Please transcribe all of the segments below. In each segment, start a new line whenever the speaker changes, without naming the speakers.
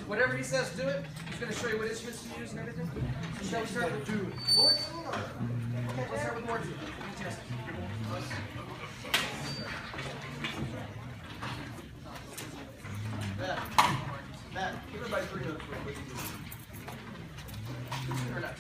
whatever he says, do it. He's going to show you what instruments to use and everything. So shall we start with Lordson? Okay, let's start with Lordson. Fantastic. Matt, give everybody 3 notes real quick. Or not.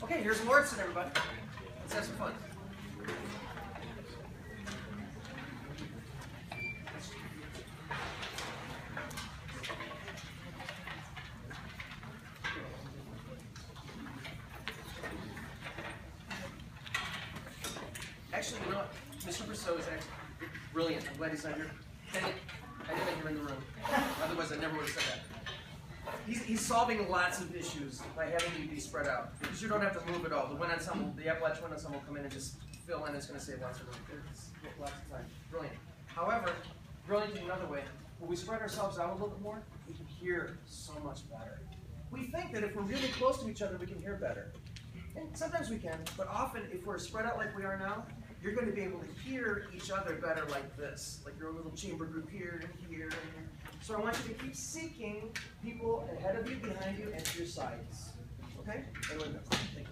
Okay, here's Lordson, everybody. Let's have some fun. Actually, you know what? Mr. Brousseau is actually brilliant. I'm glad he's not here. I didn't make him in the room. Otherwise, I never would have said that. He's solving lots of issues by having you be spread out. Because you don't have to move at all. The wind ensemble, the Appalachian wind ensemble will come in and just fill in. It's going to save lots of room. It's lots of time. Brilliant. However, brilliant in another way. When we spread ourselves out a little bit more, we can hear so much better. We think that if we're really close to each other, we can hear better. And sometimes we can, but often if we're spread out like we are now, you're going to be able to hear each other better like this. Like your little chamber group here and here and here. So I want you to keep seeking people ahead of you, behind you, and to your sides. Okay? And with this. Thank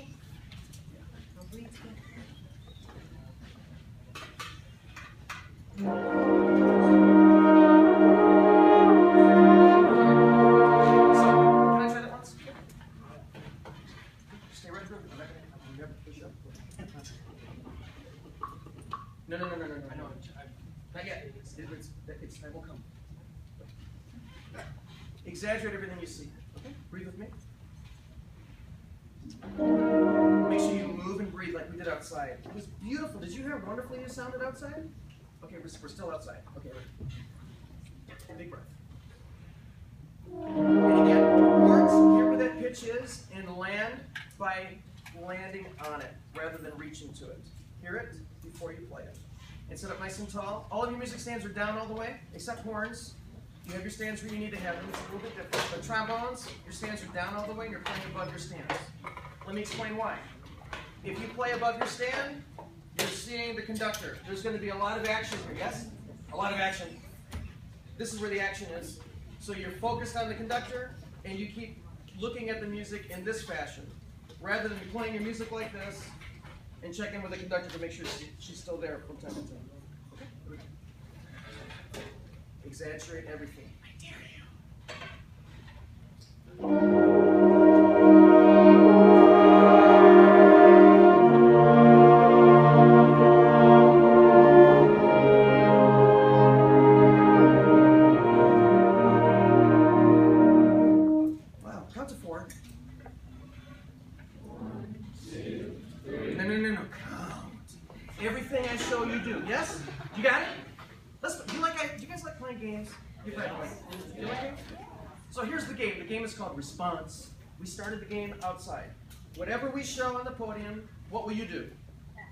you. So, can I try that once? Stay right through. No. I know. Not yet. I will come. Exaggerate everything you see. Okay? Breathe with me. Make sure you move and breathe like we did outside. It was beautiful. Did you hear how wonderfully you sounded outside? Okay, we're still outside. Okay, ready? Big breath. And again, horns, hear where that pitch is, and land by landing on it rather than reaching to it. Hear it before you play it. And sit up nice and tall. All of your music stands are down all the way, except horns. You have your stands where you need to have them. It's a little bit different. But trombones, your stands are down all the way, and you're playing above your stands. Let me explain why. If you play above your stand, you're seeing the conductor. There's going to be a lot of action here, yes? A lot of action. This is where the action is. So you're focused on the conductor, and you keep looking at the music in this fashion, rather than playing your music like this and checking with the conductor to make sure she's still there from time to time. Okay? Exaggerate everything. I dare you. Wow, count to 4. 1, 2, 3. No. Count. Everything I show you do. Yes? You got it? Do you guys like playing games? You like games? So here's the game. The game is called Response. We started the game outside. Whatever we show on the podium, what will you do?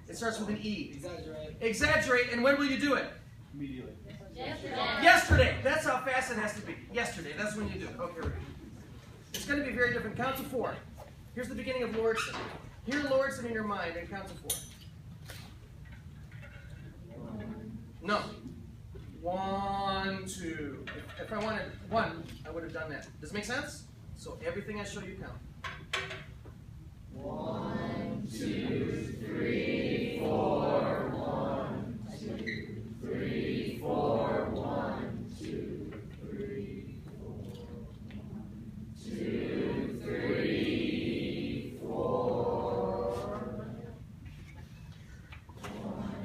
It starts with an E. Exaggerate. Exaggerate, and when will you do it?
Immediately.
Yesterday. That's how fast it has to be. Yesterday. That's when you do it. Okay, it's going to be very different. Count to 4. Here's the beginning of Lordson. Hear Lordson in your mind and count to 4. No. 1, 2. If I wanted 1, I would have done that. Does it make sense? So everything I show you count. 1, 2, 3, 4. 1, 2, 3, 4. 1, 2, 3, 4. 2, 3, 4. 1,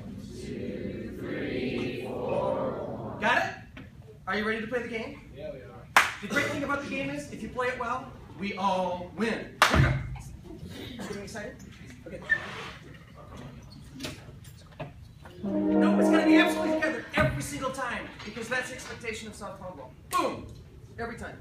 Are you ready to play the game?
Yeah, we are.
The great thing about the game is, if you play it well, we all win. Here we go. Getting excited? Okay. No, it's gonna be absolutely together every single time, because that's the expectation of South Calwell. Boom! Every time.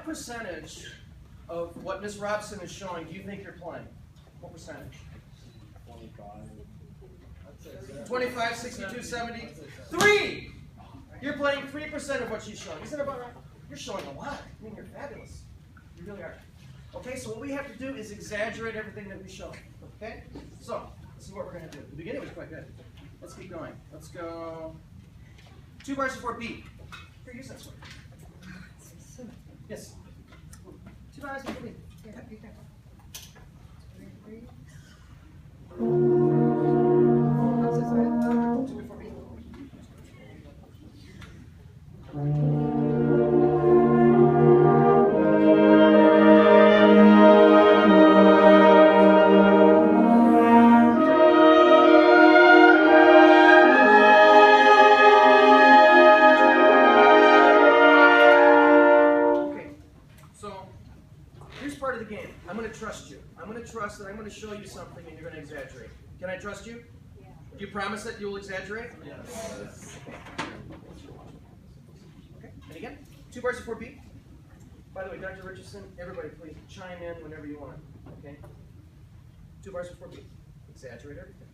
Percentage of what Ms. Robson is showing do you think you're playing? What percentage? 25, 62, 73! You're playing 3% of what she's showing. Isn't it about right? You're showing a lot. I mean, you're fabulous. You really are. Okay, so what we have to do is exaggerate everything that we show. Okay? So, this is what we're going to do. The beginning was quite good. Let's keep going. Let's go 2 bars before beat. Here, use that sword. Yes. 2 bars before beat. Yeah, you can. 2 before beat. Trust you. I'm going to trust that I'm going to show you something and you're going to exaggerate. Can I trust you? Yeah. Do you promise that you will exaggerate? Yes. Okay. And again, 2 bars before beat. By the way, Dr. Richardson, everybody please chime in whenever you want. Okay? 2 bars before beat. Exaggerate everything.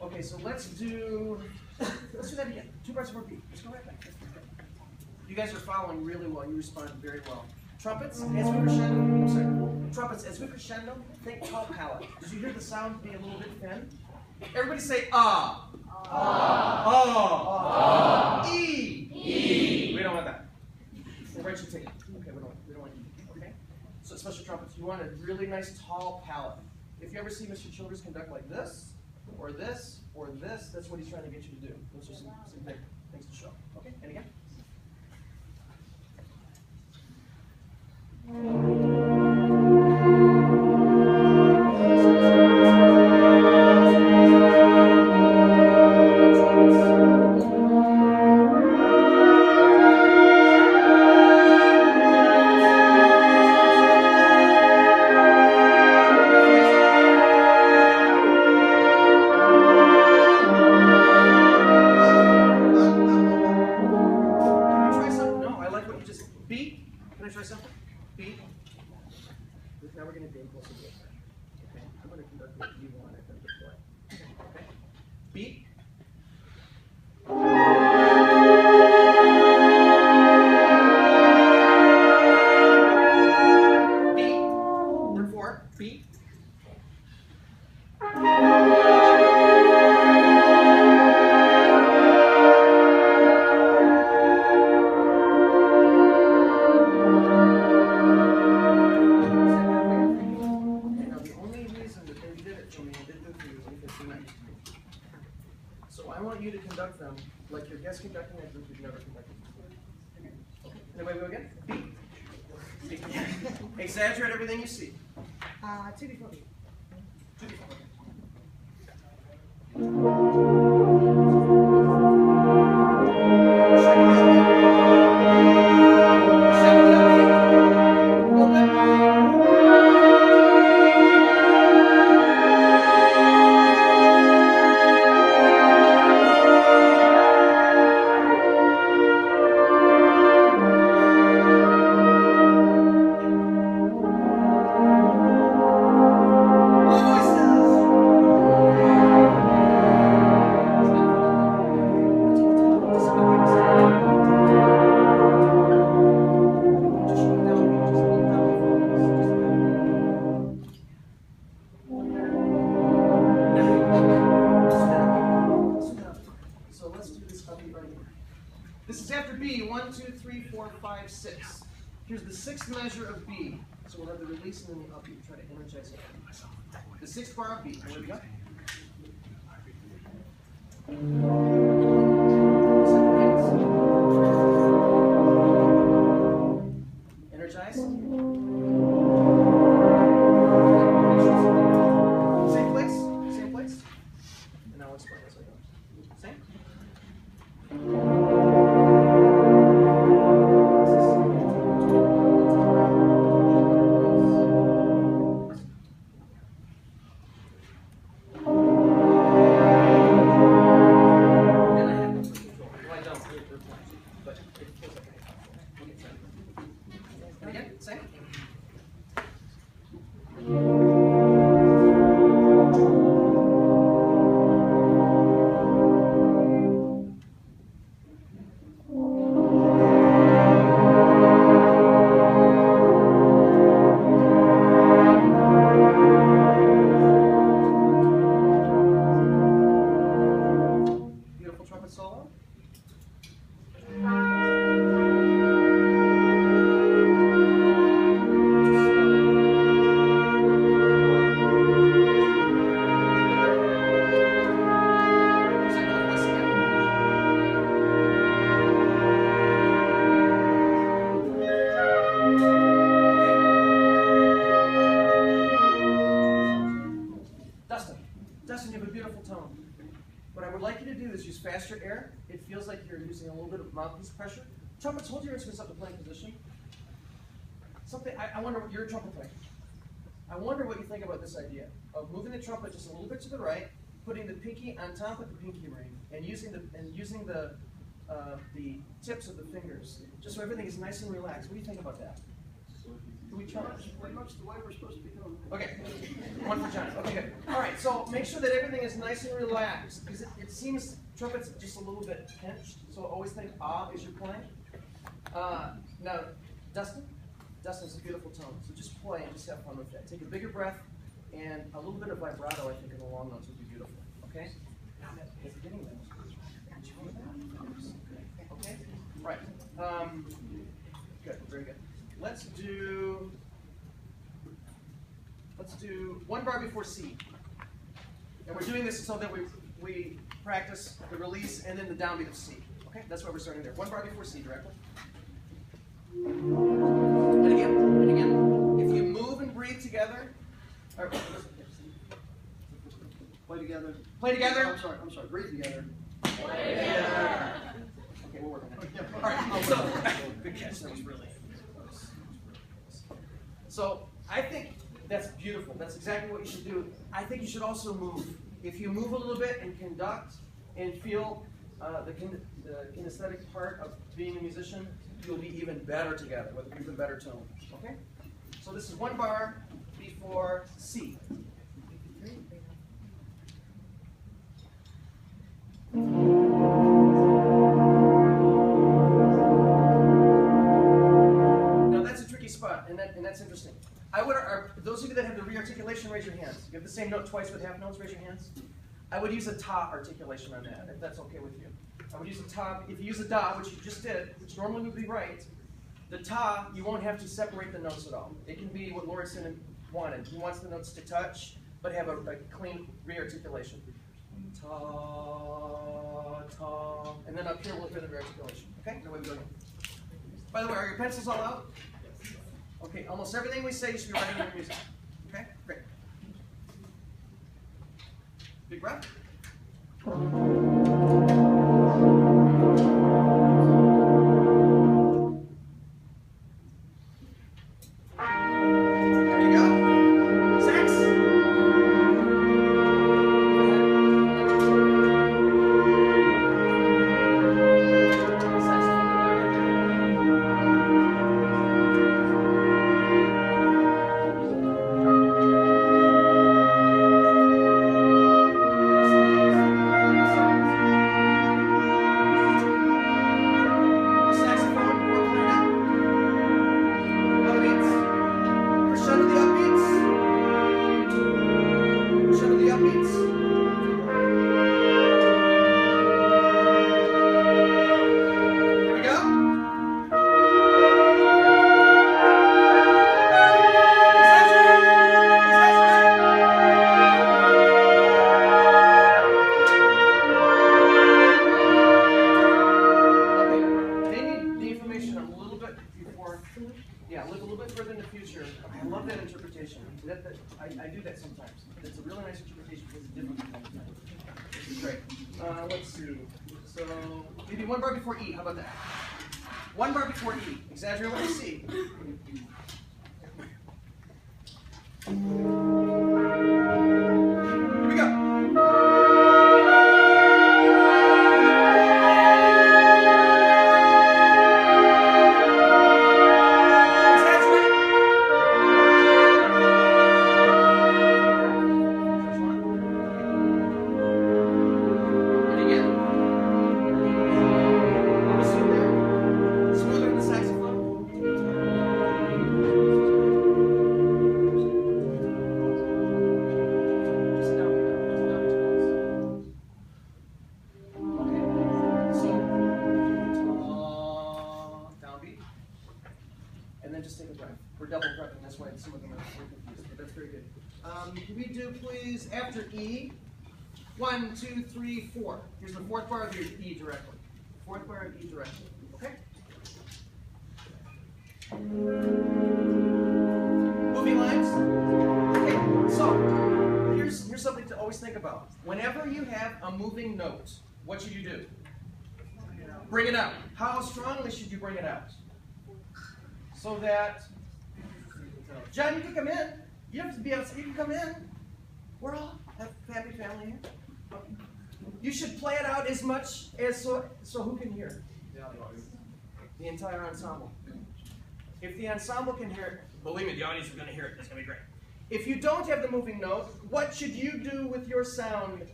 Okay, so let's do that again. 2 bars before beat. Let's go right back. You guys are following really well. You responded very well. Trumpets, as we crescendo. I'm sorry. Trumpets, as we crescendo. Think tall palate. Did you hear the sound be a little bit thin? Everybody say ah. Ah. Ah. Ah. E. E. We don't want that. We'll write your ticket. Okay, we don't want E. Okay. So special trumpets. You want a really nice tall palate. If you ever see Mr. Childers conduct like this, or this, or this, that's what he's trying to get you to do. Those are some big things to show. Okay, and again. to try something? B. Now we're going to dig closer to it. Okay. I'm going to conduct what you want at the play. Okay. B. Word 4. B. So I want you to conduct them like your guest conducting a group you've never conducted before. Anybody go again? B. B. Exaggerate everything you see.
2 before B.
2 before. This is after B. 1, 2, 3, 4, 5, 6. Here's the 6th measure of B. So we'll have the release and then the upbeat. Try to energize it. The 6th bar of B. Where we go? Energize. Same place. Same place. And I'll explain as I go. Same. Beautiful trumpet solo. Dustin, you have a beautiful tone. What I would like you to do is use faster air. It feels like you're using a little bit of mouthpiece pressure. Trumpets, hold your instruments up to playing position. Something, I wonder what you're a trumpet player. I wonder what you think about this idea of moving the trumpet just a little bit to the right, putting the pinky on top of the pinky ring, and using the tips of the fingers, just so everything is nice and relaxed. What do you think about that? Can we try?
Pretty much the way we're supposed to be doing it.
Okay, one for John. Okay, good. All right, so make sure that everything is nice and relaxed, because it seems trumpet's just a little bit pinched, so always think ah as you're playing. Now, Dustin's a beautiful tone, so just play and just have fun with that. Take a bigger breath, and a little bit of vibrato, I think, in the long notes would be beautiful, okay? At the beginning of that. Did you hear that? Okay, right. Good, very good. Let's do 1 bar before C. And we're doing this so that we practice the release and then the downbeat of C. Okay, that's why we're starting there. 1 bar before C directly. And again, if you move and breathe together, all right,
Play together.
Play together.
I'm sorry. Breathe together.
Play together. Okay, we'll work on that. All right, so good catch. That was really. So I think that's beautiful. That's exactly what you should do. I think you should also move. If you move a little bit and conduct and feel the kinesthetic part of being a musician, you'll be even better together with an even better tone. Okay? So this is 1 bar before C. Now that's a tricky spot, and that's interesting. Those of you that have the rearticulation, raise your hands. You have the same note twice with half notes, raise your hands. I would use a ta articulation on that, if that's okay with you. I would use a ta. If you use a da, which you just did, which normally would be right, the ta, you won't have to separate the notes at all. It can be what Lauritsen wanted. He wants the notes to touch, but have a clean rearticulation. Ta, ta, and then up here we'll hear the rearticulation. Okay? No way we go again. By the way, are your pencils all out? Okay, almost everything we say you should be writing in your music. Okay? Great. Big breath. There you go. Sax. Yeah, look a little bit further in the future. I love that interpretation. I do that sometimes. It's a really nice interpretation because it's different from the time. This is great. Let's see. So maybe 1 bar before E. How about that? 1 bar before E. Exaggerate what you see. Here we go. And then just take a breath. We're double breathing, that's why some of them are confused, but that's very good. Can we do, please, after E, 1, 2, 3, 4. Here's the 4th bar of your E directly. 4th bar of E directly, okay? Moving lines? Okay, so, here's something to always think about. Whenever you have a moving note, what should you do? Bring it out. How strongly should you bring it out? So that, John, you can come in. You don't have to be outside. You can come in. We're all a happy family here. You should play it out as much as so who can hear? The entire ensemble. If the ensemble can hear it, believe me, the audience is going to hear it. It's going to be great. If you don't have the moving note, what should you do with your sound?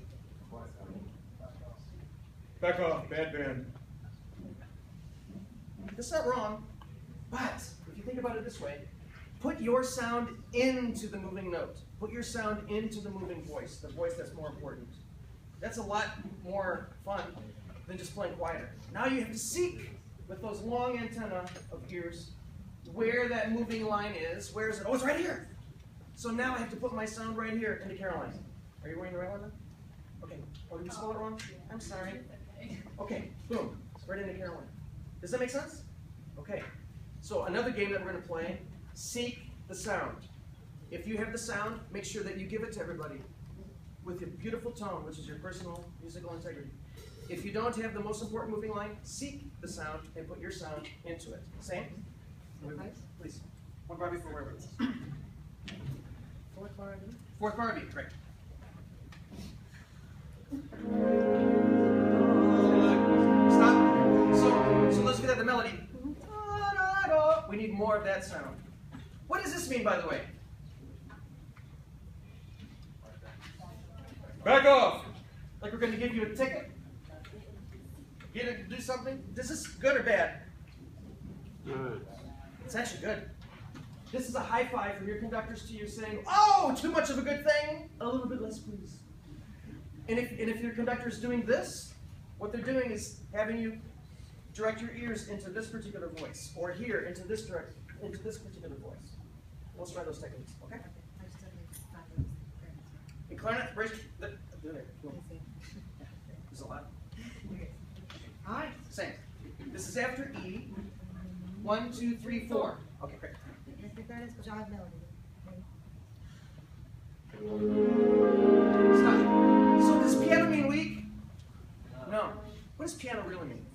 Back off, bad band.
That's not wrong, but if you think about it this way, put your sound into the moving note. Put your sound into the moving voice, the voice that's more important. That's a lot more fun than just playing quieter. Now you have to seek with those long antennae of ears where that moving line is. Where is it? Oh, it's right here. So now I have to put my sound right here into Caroline. Are you wearing the right one then? Okay. Oh, did you spell it wrong? I'm sorry. Okay, boom. Right into Caroline. Does that make sense? Okay. So another game that we're going to play, seek the sound. If you have the sound, make sure that you give it to everybody with your beautiful tone, which is your personal musical integrity. If you don't have the most important moving line, seek the sound and put your sound into it. Same? Please. 1 bar before wherever it is. 4th bar B? 4th bar B, great. Stop. the melody. Da-da-da. We need more of that sound. What does this mean, by the way?
Back off.
Like we're going to give you a ticket? Get to do something? Is this good or bad?
Good.
It's actually good. This is a high five from your conductors to you saying, oh, too much of a good thing? A little bit less, please. And if your conductor is doing this, what they're doing is having you direct your ears into this particular voice, or here into this particular voice. Let's try those techniques, okay? In clarinet, brace, do there. There's a lot.
All right.
Same. This is after E. 1, 2, 3, 4. Okay, great.
Respetar y escuchar las melodías.
Stop. So does piano mean weak? No. What does piano really mean?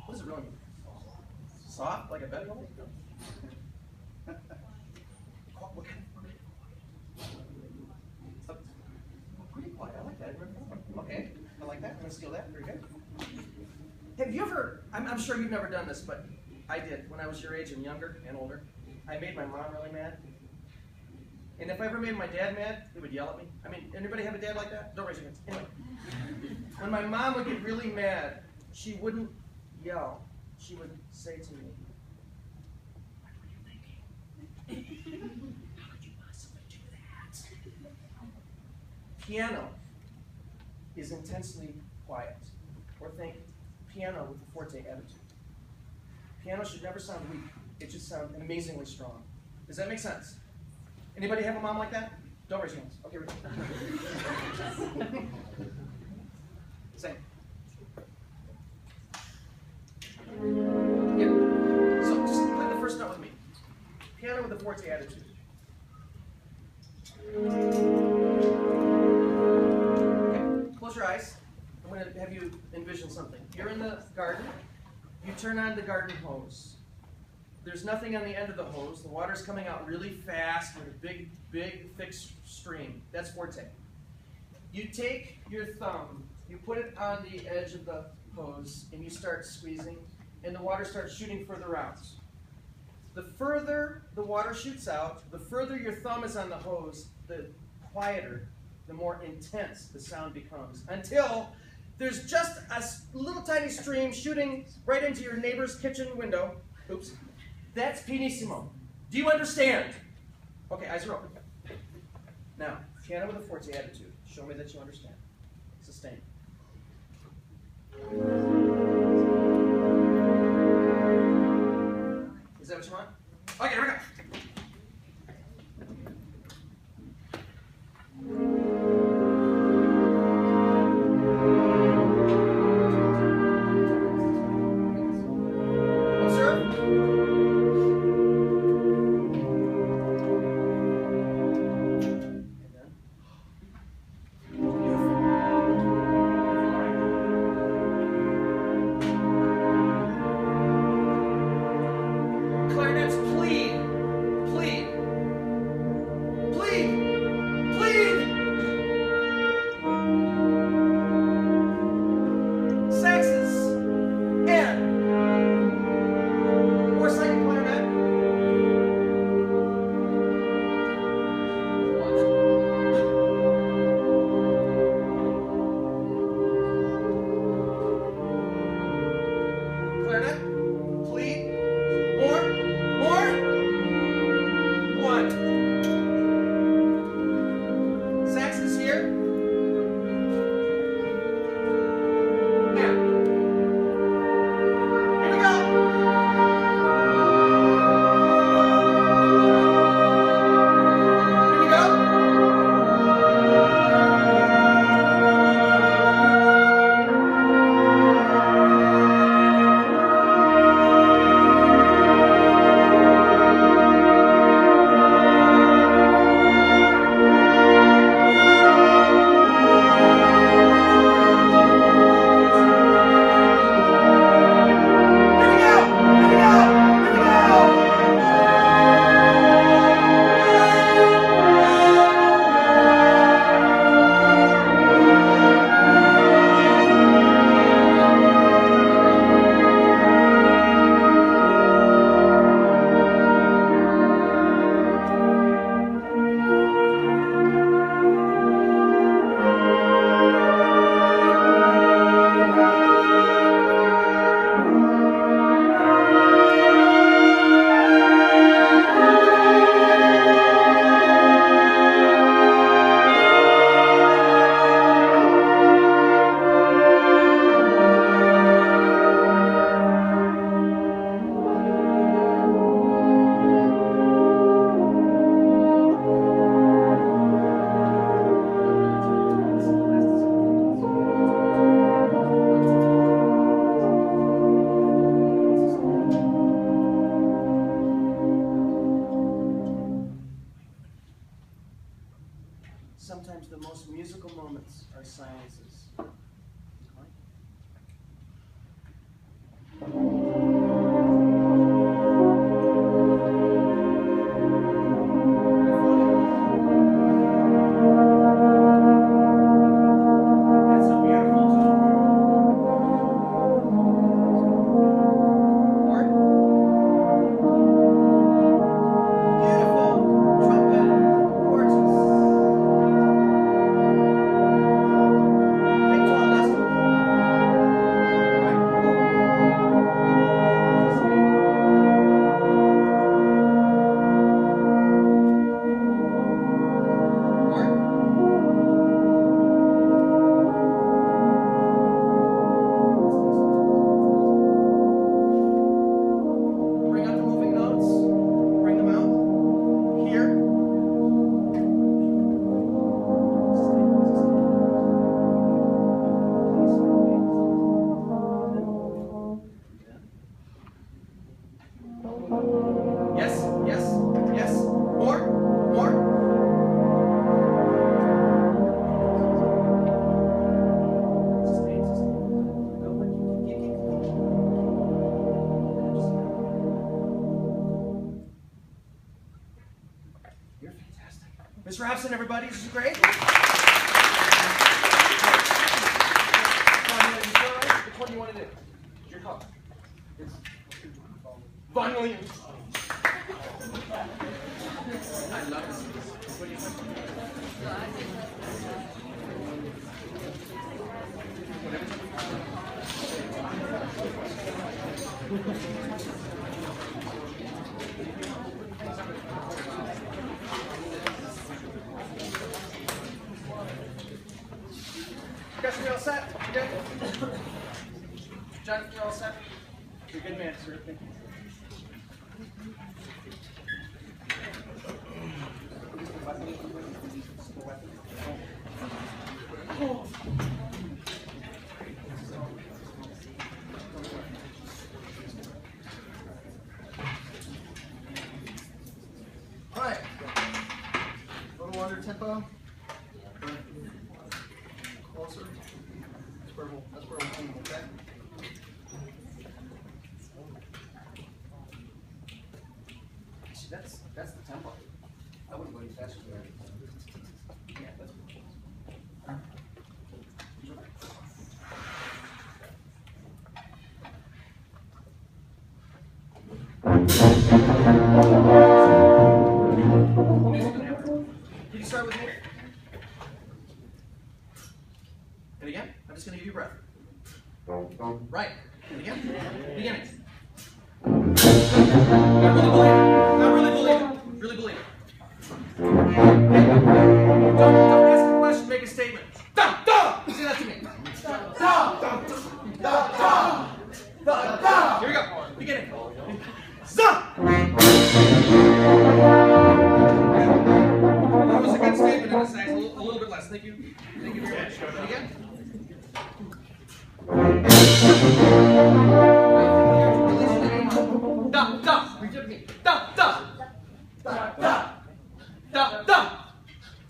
What does it really mean? Soft, like a bedroll? What kind of... Pretty quiet. I like that. Okay, I like that. I'm going to steal that. Very good. Have you ever, I'm sure you've never done this, but I did when I was your age and younger and older. I made my mom really mad. And if I ever made my dad mad, he would yell at me. I mean, anybody have a dad like that? Don't raise your hands. Anyway, when my mom would get really mad, she wouldn't yell. She would say to me, "What were you thinking? How could you possibly do that?" Piano is intensely quiet. Or think piano with a forte attitude. Piano should never sound weak. It should sound amazingly strong. Does that make sense? Anybody have a mom like that? Don't raise your hands. Okay, same. Yeah. So just play the first note with me. Piano with a forte attitude. Okay, close your eyes. I'm going to have you envision something. You're in the garden. You turn on the garden hose. There's nothing on the end of the hose. The water's coming out really fast with a big, big, thick stream. That's forte. You take your thumb, you put it on the edge of the hose, and you start squeezing, and the water starts shooting further out. The further the water shoots out, the further your thumb is on the hose, the quieter, the more intense the sound becomes, until there's just a little tiny stream shooting right into your neighbor's kitchen window. Oops. That's pianissimo. Do you understand? Okay, eyes are open. Now, piano with a forte attitude. Show me that you understand. Sustain. Is that what you want? Okay, here we go. Clarinets our sciences. That's a beautiful tone. Mark? Beautiful trumpet. Gorgeous. Big tall Nestor. Bring out the moving notes. Bring them out. Here. Yes, yes, yes. More, more. You're fantastic. Mr. Hobson, everybody, this is great. Which one do you want to do? It's your call. Finally. I love this. What do you think? You guys are all set? You good? John, you're all set? You're a good man, sir. Thank you. All right. A little under tempo. Closer. That's where we'll aim, okay? See, that's the tempo. I wouldn't go any faster than that. Yeah, that's good. Can you start with me? And again, I'm just going to give you breath. Right. And again. Beginning. Not really believe it. Really believe it. Don't ask a question, make a statement. Da, da! Say that to me. Da, da, da, da, da, da. Here we go. Beginning. Stop! That was a good statement in a sense. A little bit less. Thank you. Thank you very much. And again. Da, da. Repeat me. Da, da. Da, da. Da, da.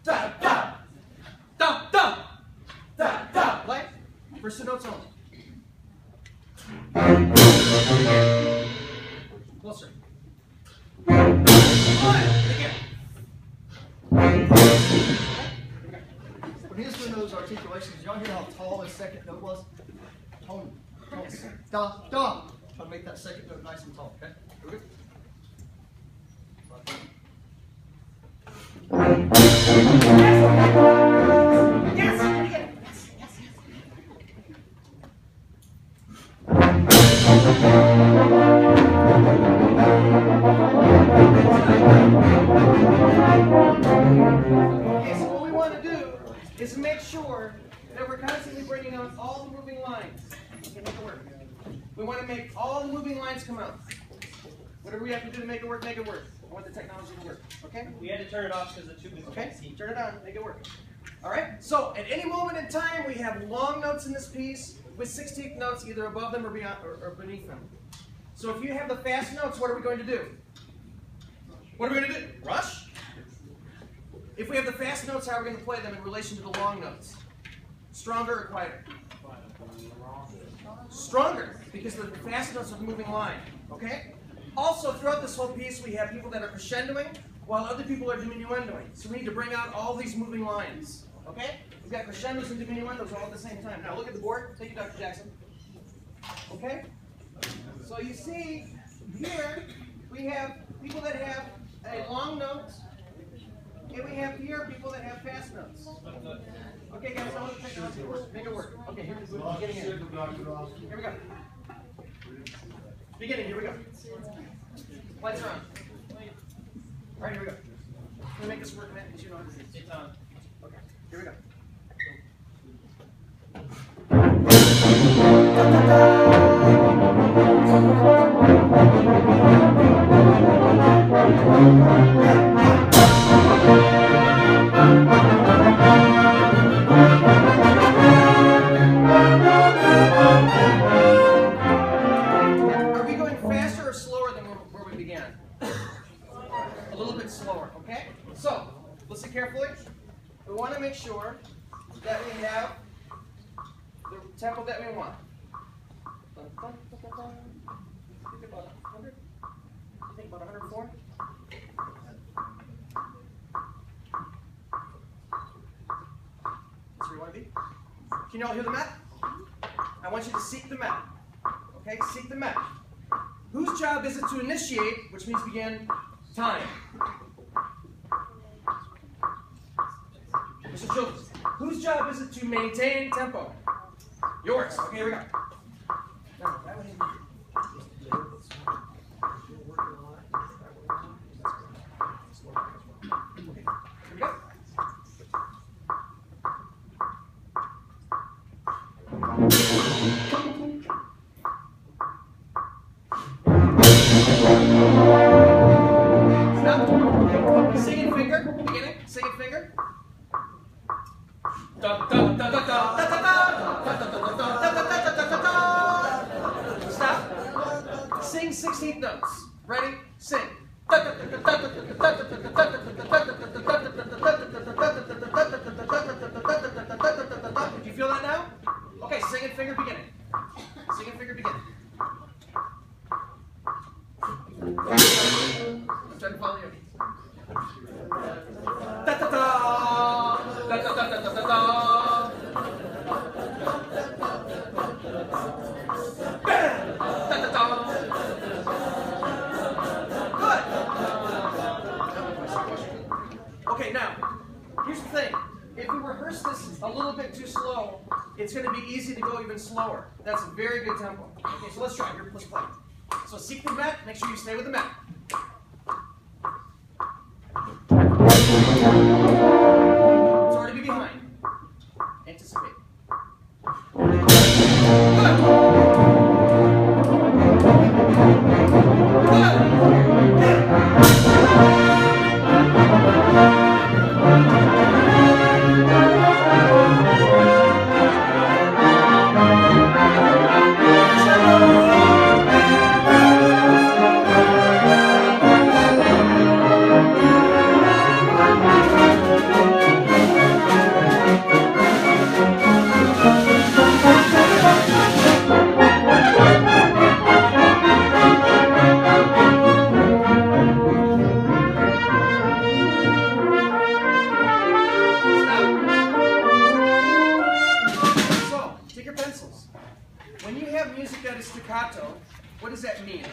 Da, da. Da, da. Da, da. Play. First two notes only. Closer. Again.
When he was doing those articulations, did y'all hear how tall his second note was? Tone. Da, da. Try to make that second note nice and tall, okay? Okay.
Yes. Okay, so what we want to do is make sure that we're constantly bringing out all the moving lines. Okay, make it work. We want to make all the moving lines come out. Whatever we have to do to make it work, make it work. I want the technology to work. Okay?
We had to turn it off because the tube is
Okay, turn it on, make it work. All right, so at any moment in time, we have long notes in this piece with 16th notes either above them or, beyond, or beneath them. So if you have the fast notes, what are we going to do? What are we going to do? Rush? If we have the fast notes, how are we going to play them in relation to the long notes? Stronger or quieter? Stronger, because the fast notes are the moving line. Okay? Also, throughout this whole piece, we have people that are crescendoing while other people are diminuendoing. So we need to bring out all these moving lines. Okay? We've got crescendos and diminuendos all at the same time. Now look at the board. Thank you, Dr. Jackson. Okay? So you see here we have people that have a long note, and we have here people that have fast notes. Okay, guys, I want to technology work. Make it work. Okay, here we go. Beginning. Here we go. Beginning. Here we go. Lights are on. All right, here we go. Can we make this work, Matt? Because you know how to do this. It's on. Okay, here we go. Are we going faster or slower than where we began? A little bit slower, okay? So, listen carefully. We want to make sure that we have the tempo that we want. Think about 100? You think about 104? That's where you want to be? Can you all hear the map? I want you to seek the map. Okay, seek the map. Whose job is it to initiate, which means begin time? Mr. Childers. Whose job is it to maintain tempo? Yours. Okay, here we go. No, that one ain't okay, here we go. Stop. Singing finger, beginning. Singing finger. Stop. Sing 16th notes. Ready? Sing. Did you feel that now? Okay, singing finger beginning. Singing finger beginning. I'm trying to follow you. Da da da da da da da da da. Bam! Da da da. Good. Okay, now here's the thing. If we rehearse this a little bit too slow, it's going to be easy to go even slower. That's a very good tempo. Okay, so let's try. Here, let's play. So seek the map. Make sure you stay with the map. It's already be behind. Anticipate. When you have music that is staccato, what does that mean?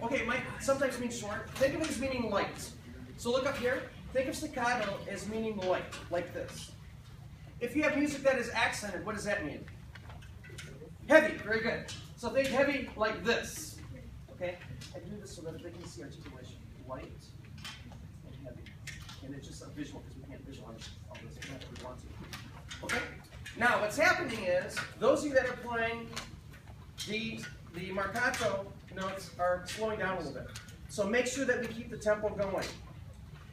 Okay, it might sometimes mean short. Think of it as meaning light. So look up here. Think of staccato as meaning light, like this. If you have music that is accented, what does that mean? Heavy, very good. So think heavy like this. Okay? I do this so that they can see articulation. Light and heavy. And it's just a visual because we can't visualize all this if we want to. Okay? Now, what's happening is, those of you that are playing the marcato notes are slowing down a little bit. So make sure that we keep the tempo going.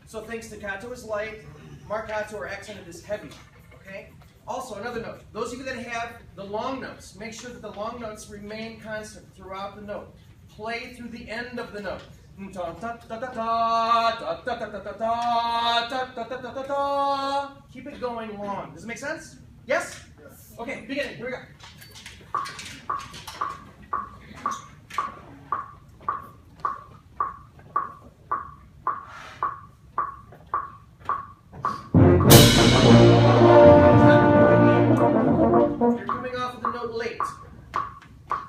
So think staccato is light, marcato or accented is heavy. Okay? Also, another note. Those of you that have the long notes, make sure that the long notes remain constant throughout the note. Play through the end of the note. Keep it going long. Does it make sense? Yes?
Yes.
Okay, beginning. Here we go. You're coming off of the note late.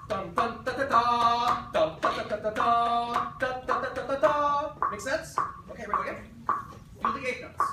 Dun dun da da da, dun da da da da da, da da da da da da. Make sense? Okay, here we go again. Feel the eighth notes.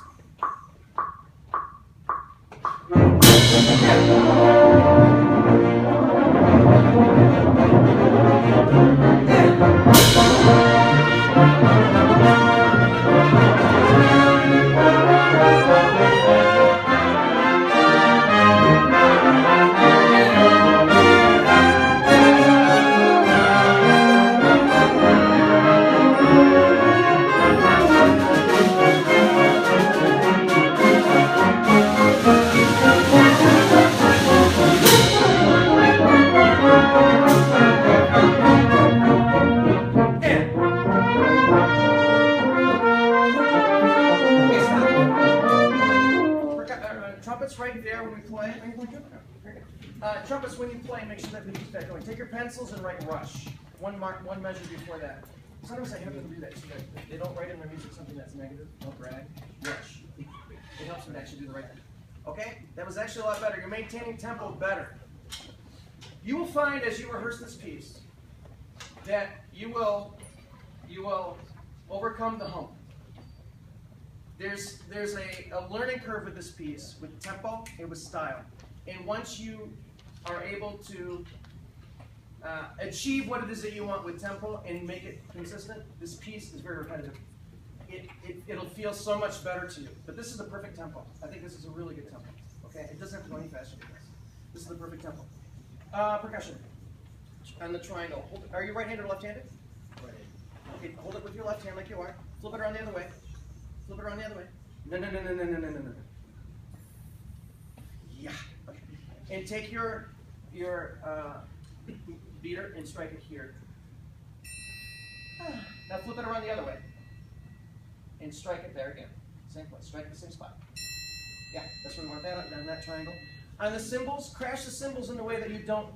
Trumpets right there when we play. Trumpets when you play, make sure that we keep that going. Take your pencils and write rush. One measure before that. Sometimes I have them do that so that they don't write in their music something that's negative. Don't brag. Rush. It helps them to actually do the right thing. Okay? That was actually a lot better. You're maintaining tempo better. You will find as you rehearse this piece that you will overcome the hump. There's a learning curve with this piece, with tempo and with style. And once you are able to achieve what it is that you want with tempo and make it consistent, this piece is very repetitive. It'll feel so much better to you. But this is the perfect tempo. I think this is a really good tempo. Okay? It doesn't have to go any faster than this. This is the perfect tempo. Percussion. On the triangle. Are you right-handed or left-handed? Right-handed. Okay, hold it with your left hand like you are. Flip it around the other way. Flip it around the other way. No. Yeah. Okay. And take your beater and strike it here. Now flip it around the other way. And strike it there again. Same place. Strike the same spot. Yeah, that's where we want that on that triangle. On the cymbals, crash the cymbals in a way that you don't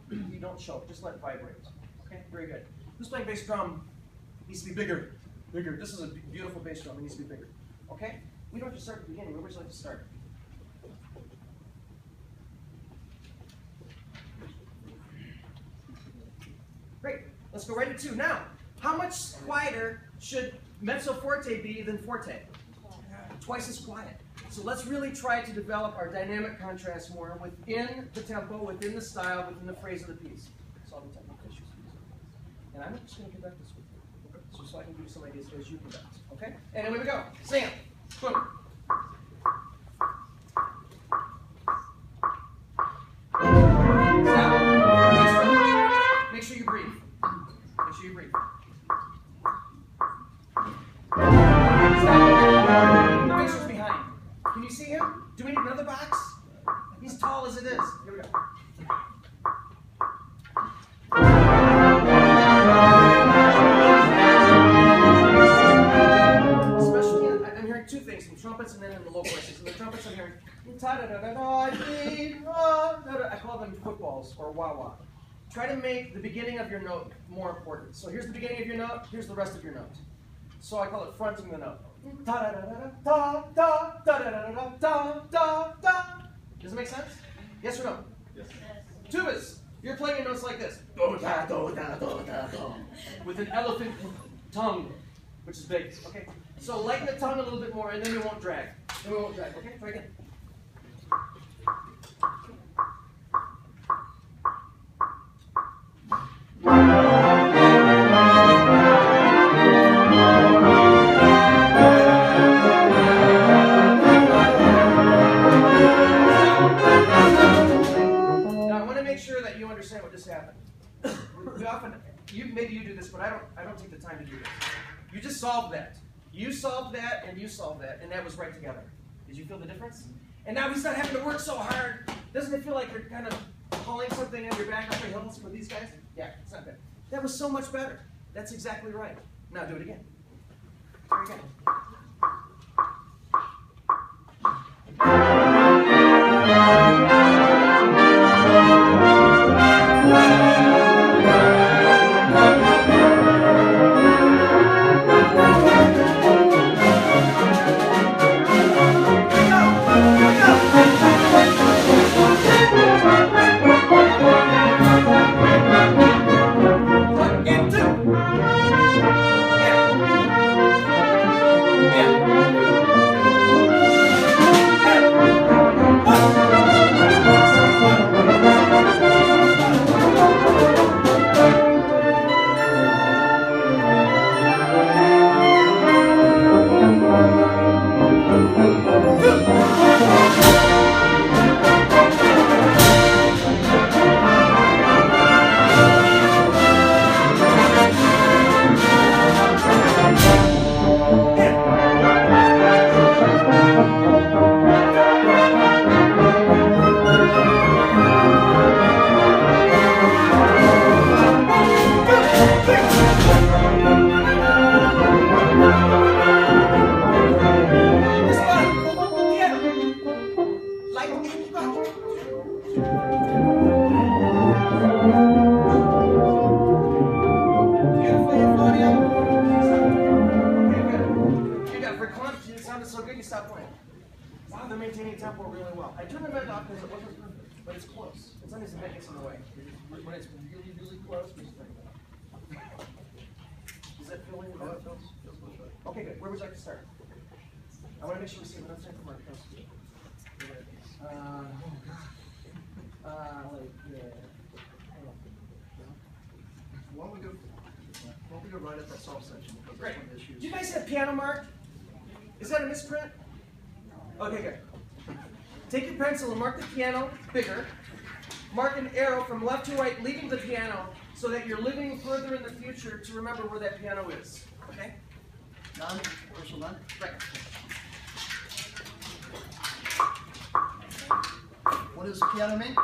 choke. Just let it vibrate. Okay, very good. Who's playing bass drum? Needs to be bigger. Bigger. This is a beautiful bass drum. It needs to be bigger. Okay? We don't have to start at the beginning. Where would you like to start? Great. Let's go right to 2. Now, how much quieter should mezzo forte be than forte? Twice as quiet. So let's really try to develop our dynamic contrast more within the tempo, within the style, within the phrase of the piece. Solve the technical issues. And I'm just going to conduct this with you, so I can give you some ideas as you conduct. Okay? And here we go. Sam. Boom. Stop. Make sure you breathe. Make sure you breathe. Stop. The baser's behind. Can you see him? Do we need another box? He's tall as it is. Here we go. Two things, from trumpets and then in the low voices. In the trumpets I'm hearing I call them footballs or wah-wah. Try to make the beginning of your note more important. So here's the beginning of your note, here's the rest of your note. So I call it fronting the note. Does it make sense? Yes or no? Yes. Tubas, you're playing your notes like this. With an elephant tongue, which is big. Okay? So lighten the tongue a little bit more, and then we won't drag. Then we won't drag. Okay? Try again. Now I want to make sure that you understand what just happened. Maybe you do this, but I don't take the time to do this. You just solved that. You solved that, and you solved that, and that was right together. Did you feel the difference? And now he's not having to work so hard. Doesn't it feel like you're kind of hauling something on your back up the hills for these guys? Yeah, it's not good. That was so much better. That's exactly right. Now do it again. Very good. So good, you stop playing. Wow, they're maintaining tempo really well. I turned the bed off because it wasn't perfect, but it's close. It's always the bed gets in the way. When it's really, really close, we just like that. Does that feel in your bed? Okay, good. Where would you like to start? I want to make sure we see it. Let's start from our coast.
Why don't we go right at that soft section because
Great.
that's one of the issues.
Do you guys have piano marked? Is that a misprint? Okay, good. Take your pencil and mark the piano bigger. Mark an arrow from left to right, leaving the piano, so that you're living further in the future to remember where that piano is. Okay?
9, verse 9.
Right.
What does piano mean?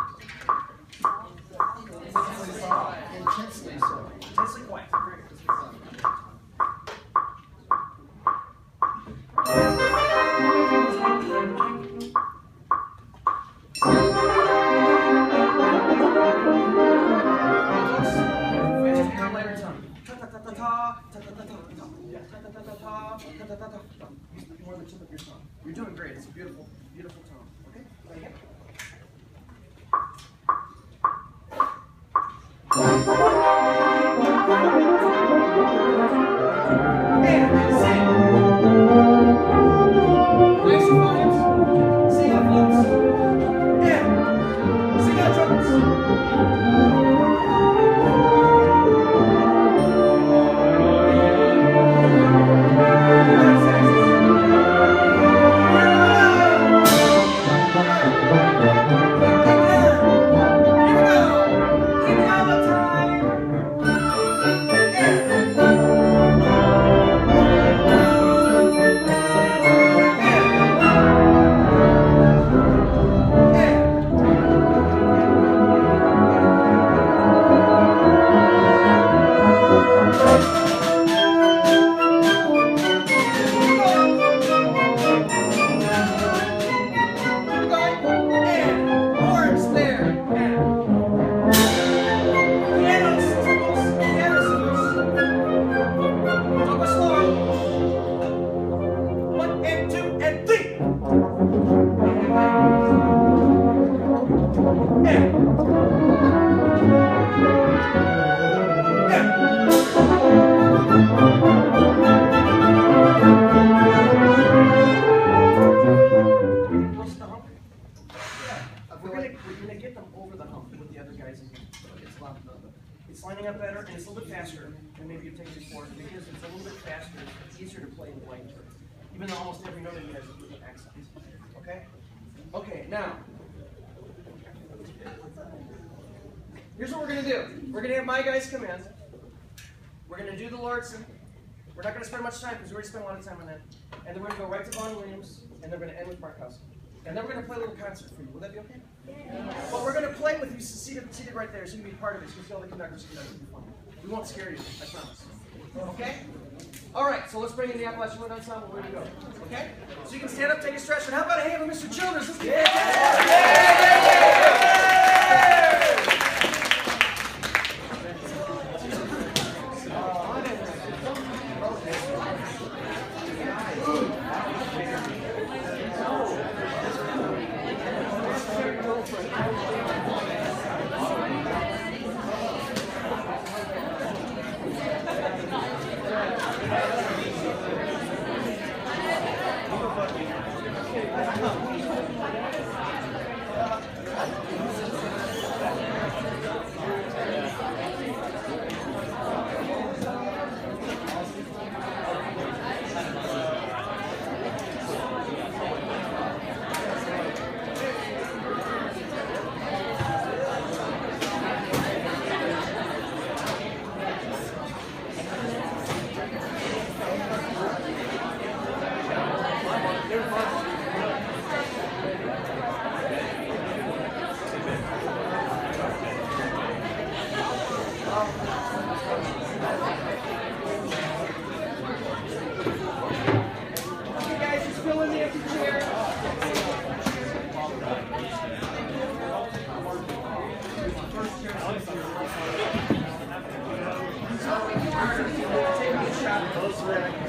Intensely so.
Intensely quiet. Very good. More the tip of your tongue. You're doing great. It's a beautiful, beautiful tone. Okay? Play again. And sing. Nice volumes. Sing out flutes. And sing out trumpets. It's lining up better, and it's a little bit faster than maybe you've taken before, because it's a little bit faster, it's easier to play the light, even though almost every note in it has a different accent. Okay? Okay, now, here's what we're going to do. We're going to have my guys come in. We're going to do the Lordson. We're not going to spend much time, because we already spent a lot of time on that. And then we're going to go right to Vaughn Williams, and then we're going to end with Mark House. And then we're going to play a little concert for you. Will that be okay? Yeah. But we're going to play with you seated right there, so you can be part of it, so you can see all the conductors. It'll be fun. We won't scare you, I promise. Okay? All right, so let's bring in the Appalachian Wind Ensemble. We're ready to go. Okay? So you can stand up, take a stretch, and how about a hand for Mr. Childers? Let's get
Close red.